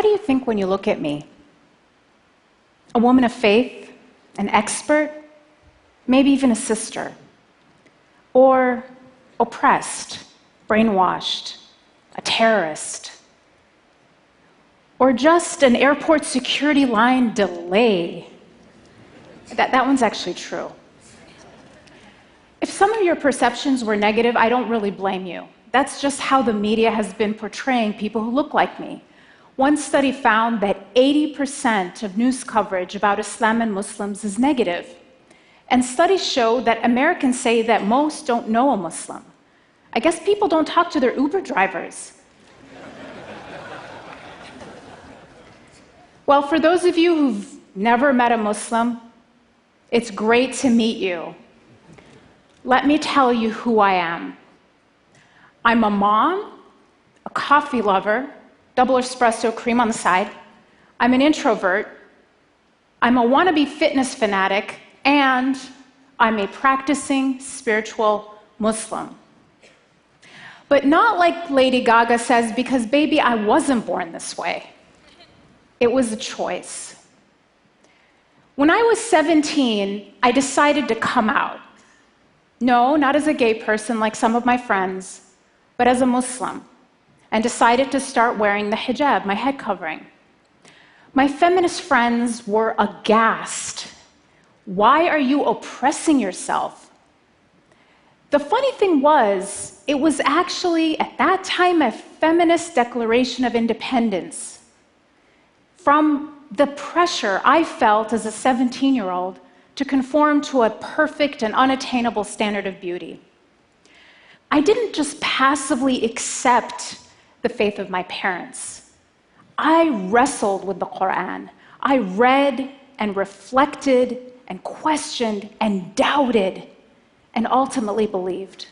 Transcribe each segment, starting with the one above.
do you think when you look at me? A woman of faith, an expert, maybe even a sister, or oppressed, brainwashed, a terrorist, or just an airport security line delay? That one's actually true. If some of your perceptions were negative, I don't really blame you. That's just how the media has been portraying people who look like me. One study found that 80% of news coverage about Islam and Muslims is negative. And studies show that Americans say that most don't know a Muslim. I guess people don't talk to their Uber drivers. Well, for those of you who've never met a Muslim, it's great to meet you. Let me tell you who I am. I'm a mom, a coffee lover, double espresso cream on the side. I'm an introvert. I'm a wannabe fitness fanatic, and I'm a practicing spiritual Muslim. But not like Lady Gaga says, because baby, I wasn't born this way. It was a choice. When I was 17, I decided to come out. No, not as a gay person like some of my friends, but as a Muslim, and decided to start wearing the hijab, my head covering. My feminist friends were aghast. Why are you oppressing yourself? The funny thing was, it was actually, at that time, a feminist declaration of independence from the pressure I felt as a 17-year-old to conform to a perfect and unattainable standard of beauty. I didn't just passively accept the faith of my parents. I wrestled with the Quran. I read and reflected and questioned and doubted and ultimately believed.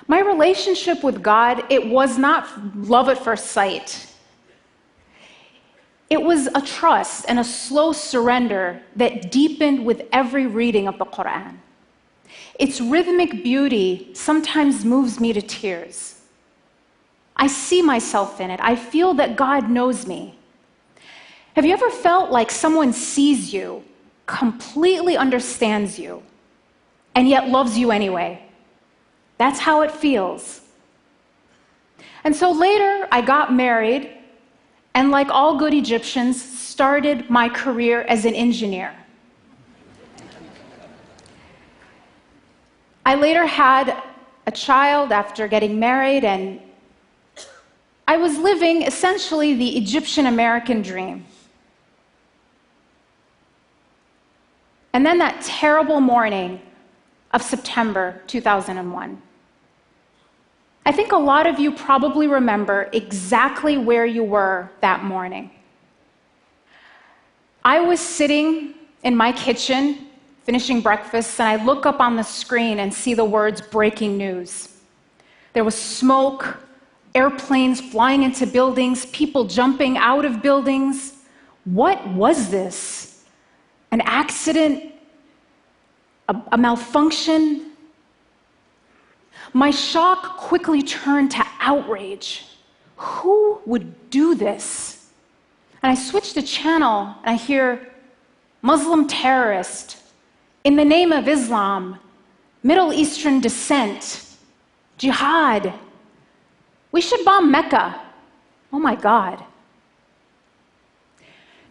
My relationship with God, it was not love at first sight. It was a trust and a slow surrender that deepened with every reading of the Quran. Its rhythmic beauty sometimes moves me to tears. I see myself in it. I feel that God knows me. Have you ever felt like someone sees you, completely understands you, and yet loves you anyway? That's how it feels. And so later, I got married, and like all good Egyptians, started my career as an engineer. I later had a child after getting married, and I was living essentially the Egyptian American dream. And then that terrible morning of September 2001. I think a lot of you probably remember exactly where you were that morning. I was sitting in my kitchen, finishing breakfast, and I look up on the screen and see the words breaking news. There was smoke, airplanes flying into buildings, people jumping out of buildings. What was this? An accident? A malfunction? My shock quickly turned to outrage. Who would do this? And I switched the channel and I hear Muslim terrorist, in the name of Islam, Middle Eastern descent, jihad. We should bomb Mecca. Oh my God.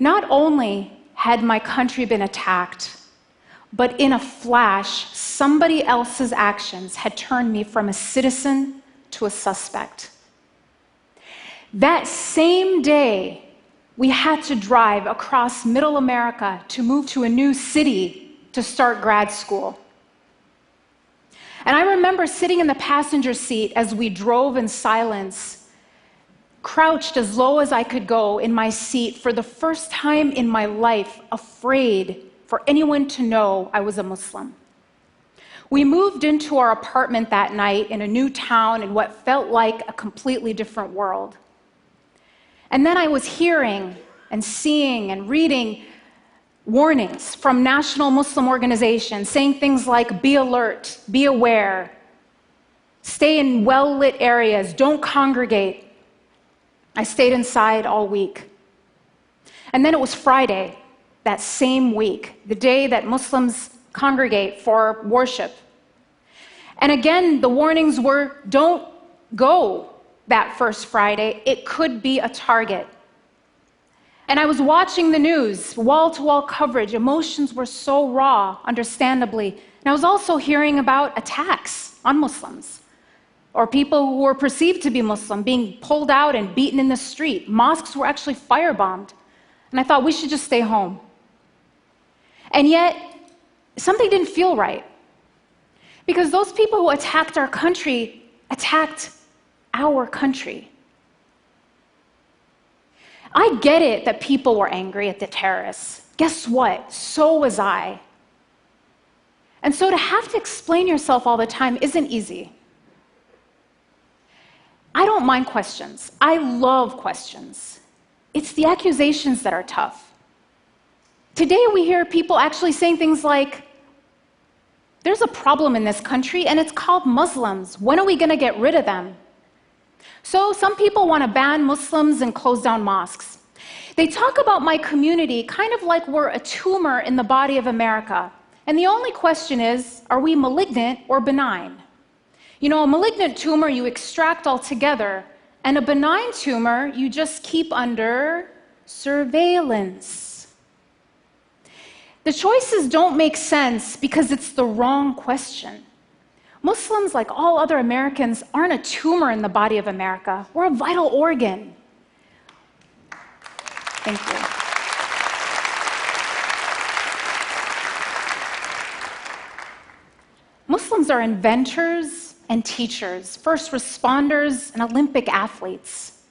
Not only had my country been attacked, but in a flash, somebody else's actions had turned me from a citizen to a suspect. That same day, we had to drive across Middle America to move to a new city to start grad school. And I remember sitting in the passenger seat as we drove in silence, crouched as low as I could go in my seat for the first time in my life, afraid for anyone to know I was a Muslim. We moved into our apartment that night in a new town in what felt like a completely different world. And then I was hearing and seeing and reading warnings from national Muslim organizations saying things like, be alert, be aware, stay in well-lit areas, don't congregate. I stayed inside all week. And then it was Friday, that same week, the day that Muslims congregate for worship. And again, the warnings were, don't go that first Friday. It could be a target. And I was watching the news, wall-to-wall coverage. Emotions were so raw, understandably. And I was also hearing about attacks on Muslims, or people who were perceived to be Muslim being pulled out and beaten in the street. Mosques were actually firebombed. And I thought, we should just stay home. And yet, something didn't feel right. Because those people who attacked our country attacked our country. I get it that people were angry at the terrorists. Guess what? So was I. And so to have to explain yourself all the time isn't easy. I don't mind questions. I love questions. It's the accusations that are tough. Today we hear people actually saying things like, there's a problem in this country and it's called Muslims. When are we going to get rid of them? So some people want to ban Muslims and close down mosques. They talk about my community kind of like we're a tumor in the body of America. And the only question is, are we malignant or benign? You know, a malignant tumor you extract altogether, and a benign tumor you just keep under surveillance. The choices don't make sense because it's the wrong question. Muslims, like all other Americans, aren't a tumor in the body of America. We're a vital organ. Thank you. Muslims are inventors and teachers, first responders and Olympic athletes.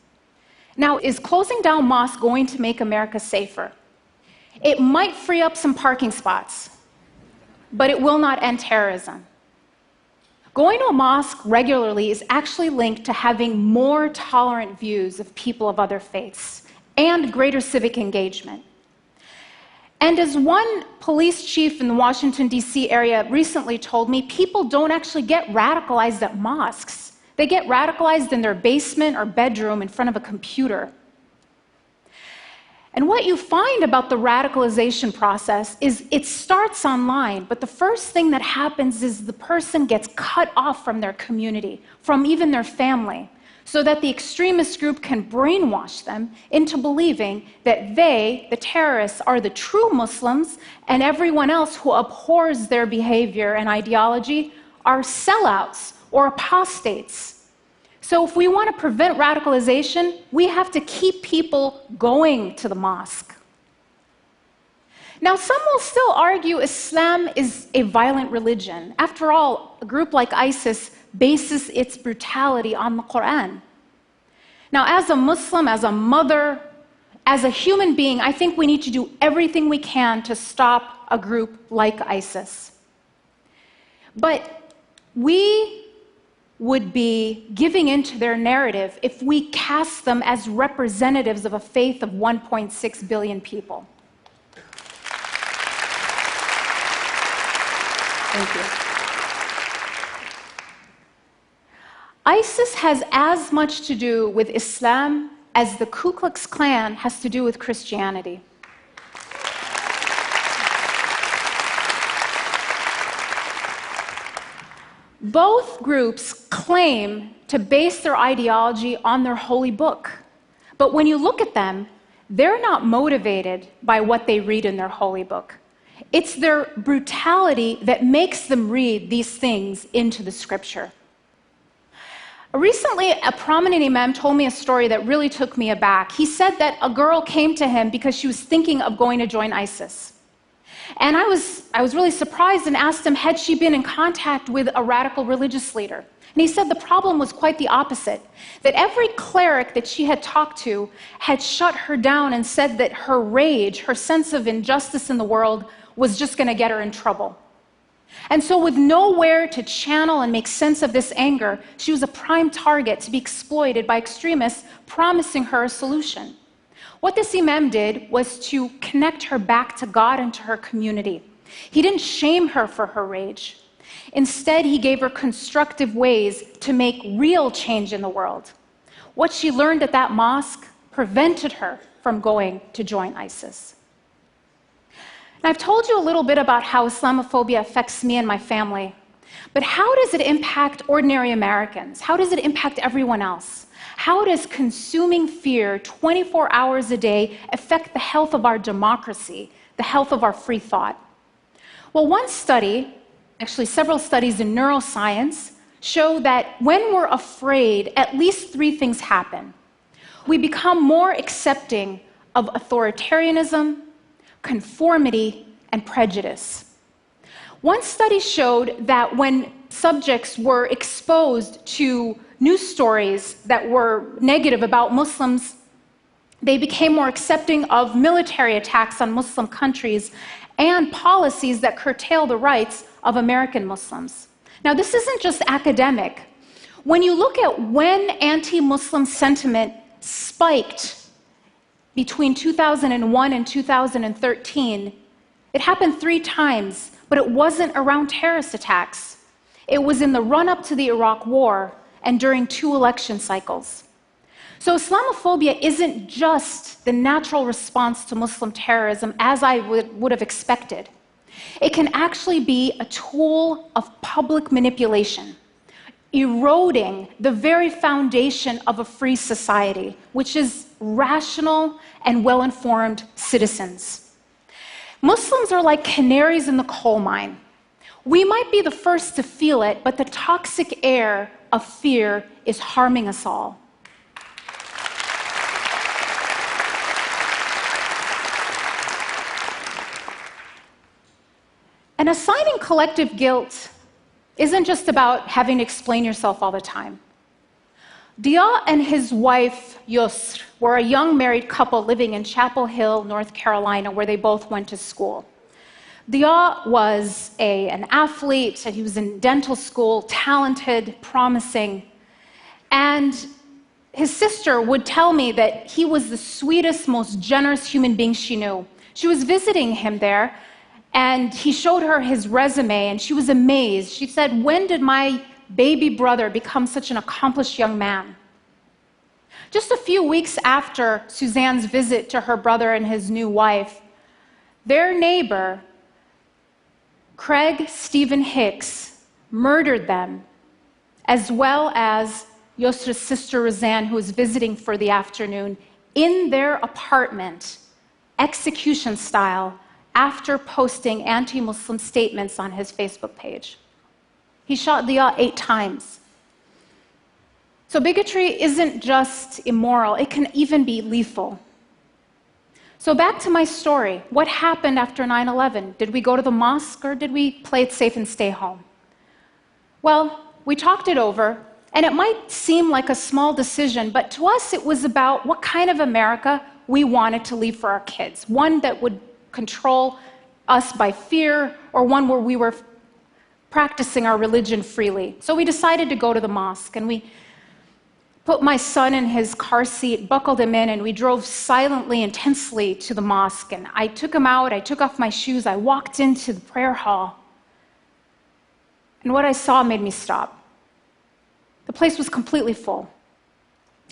Now, is closing down mosques going to make America safer? It might free up some parking spots, but it will not end terrorism. Going to a mosque regularly is actually linked to having more tolerant views of people of other faiths and greater civic engagement. And as one police chief in the Washington, D.C. area recently told me, people don't actually get radicalized at mosques. They get radicalized in their basement or bedroom in front of a computer. And what you find about the radicalization process is it starts online, but the first thing that happens is the person gets cut off from their community, from even their family, so that the extremist group can brainwash them into believing that they, the terrorists, are the true Muslims, and everyone else who abhors their behavior and ideology are sellouts or apostates. So if we want to prevent radicalization, we have to keep people going to the mosque. Now, some will still argue Islam is a violent religion. After all, a group like ISIS bases its brutality on the Quran. Now, as a Muslim, as a mother, as a human being, I think we need to do everything we can to stop a group like ISIS. But we would be giving into their narrative if we cast them as representatives of a faith of 1.6 billion people. Thank you. ISIS has as much to do with Islam as the Ku Klux Klan has to do with Christianity. Both groups claim to base their ideology on their holy book. But when you look at them, they're not motivated by what they read in their holy book. It's their brutality that makes them read these things into the scripture. Recently, a prominent imam told me a story that really took me aback. He said that a girl came to him because she was thinking of going to join ISIS. And I was really surprised and asked him, had she been in contact with a radical religious leader? And he said the problem was quite the opposite, that every cleric that she had talked to had shut her down and said that her rage, her sense of injustice in the world, was just going to get her in trouble. And so with nowhere to channel and make sense of this anger, she was a prime target to be exploited by extremists promising her a solution. What this imam did was to connect her back to God and to her community. He didn't shame her for her rage. Instead, he gave her constructive ways to make real change in the world. What she learned at that mosque prevented her from going to join ISIS. And I've told you a little bit about how Islamophobia affects me and my family, but how does it impact ordinary Americans? How does it impact everyone else? How does consuming fear 24 hours a day affect the health of our democracy, the health of our free thought? Well, one study, actually several studies in neuroscience, show that when we're afraid, at least three things happen. We become more accepting of authoritarianism, conformity, and prejudice. One study showed that when subjects were exposed to news stories that were negative about Muslims, they became more accepting of military attacks on Muslim countries and policies that curtail the rights of American Muslims. Now, this isn't just academic. When you look at when anti-Muslim sentiment spiked between 2001 and 2013, it happened 3 times, but it wasn't around terrorist attacks. It was in the run-up to the Iraq War and during 2 election cycles. So Islamophobia isn't just the natural response to Muslim terrorism as I would have expected. It can actually be a tool of public manipulation, eroding the very foundation of a free society, which is rational and well-informed citizens. Muslims are like canaries in the coal mine. We might be the first to feel it, but the toxic air of fear is harming us all. And assigning collective guilt isn't just about having to explain yourself all the time. Dalia and his wife, Yusr, were a young married couple living in Chapel Hill, North Carolina, where they both went to school. Dalia was an athlete, he was in dental school, talented, promising, and his sister would tell me that he was the sweetest, most generous human being she knew. She was visiting him there, and he showed her his resume, and she was amazed. She said, "When did my baby brother become such an accomplished young man?" Just a few weeks after Suzanne's visit to her brother and his new wife, their neighbor, Craig Stephen Hicks, murdered them, as well as Yusra's sister Roseanne, who was visiting for the afternoon, in their apartment, execution style, after posting anti-Muslim statements on his Facebook page. He shot Dalia 8 times. So bigotry isn't just immoral, it can even be lethal. So back to my story. What happened after 9/11? Did we go to the mosque or did we play it safe and stay home? Well, we talked it over, and it might seem like a small decision, but to us it was about what kind of America we wanted to leave for our kids. One that would control us by fear, or one where we were practicing our religion freely. So we decided to go to the mosque, and we put my son in his car seat, buckled him in, and we drove silently and tensely to the mosque. And I took him out, I took off my shoes, I walked into the prayer hall, and what I saw made me stop. The place was completely full.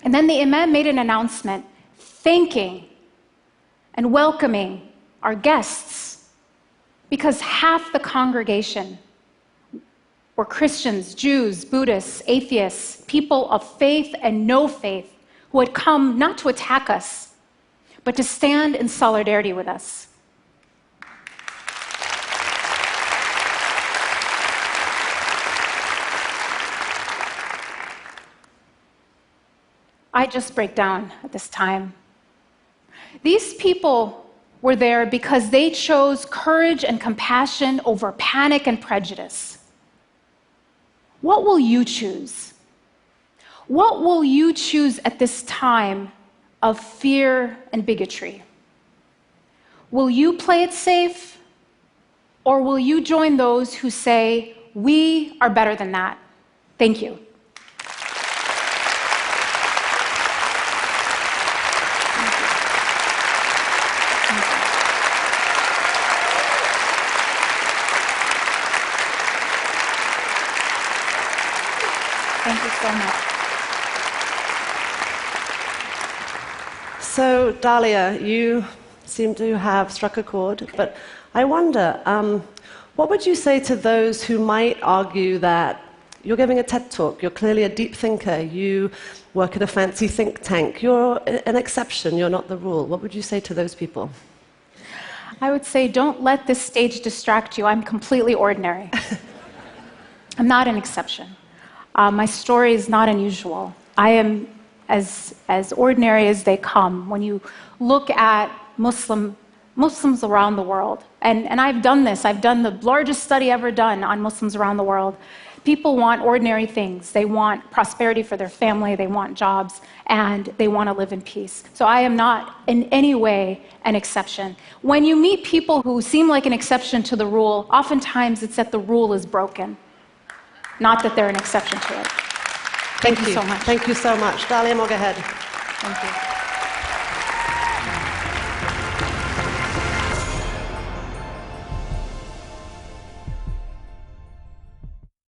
And then the imam made an announcement thanking and welcoming our guests, because half the congregation were Christians, Jews, Buddhists, atheists, people of faith and no faith, who had come not to attack us, but to stand in solidarity with us. I just break down at this time. These people were there because they chose courage and compassion over panic and prejudice. What will you choose? What will you choose at this time of fear and bigotry? Will you play it safe, or will you join those who say, we are better than that? Thank you. Thank you so much. So, Dalia, you seem to have struck a chord, but I wonder, what would you say to those who might argue that you're giving a TED Talk, you're clearly a deep thinker, you work at a fancy think tank, you're an exception, you're not the rule? What would you say to those people? I would say, don't let this stage distract you. I'm completely ordinary. I'm not an exception. My story is not unusual. I am as ordinary as they come. When you look at Muslims around the world, and I've done this, I've done the largest study ever done on Muslims around the world. People want ordinary things. They want prosperity for their family, they want jobs, and they want to live in peace. So I am not in any way an exception. When you meet people who seem like an exception to the rule, oftentimes it's that the rule is broken, not that they're an exception to it. Thank you so much. Thank you so much. Dalia Mogahed. Thank you.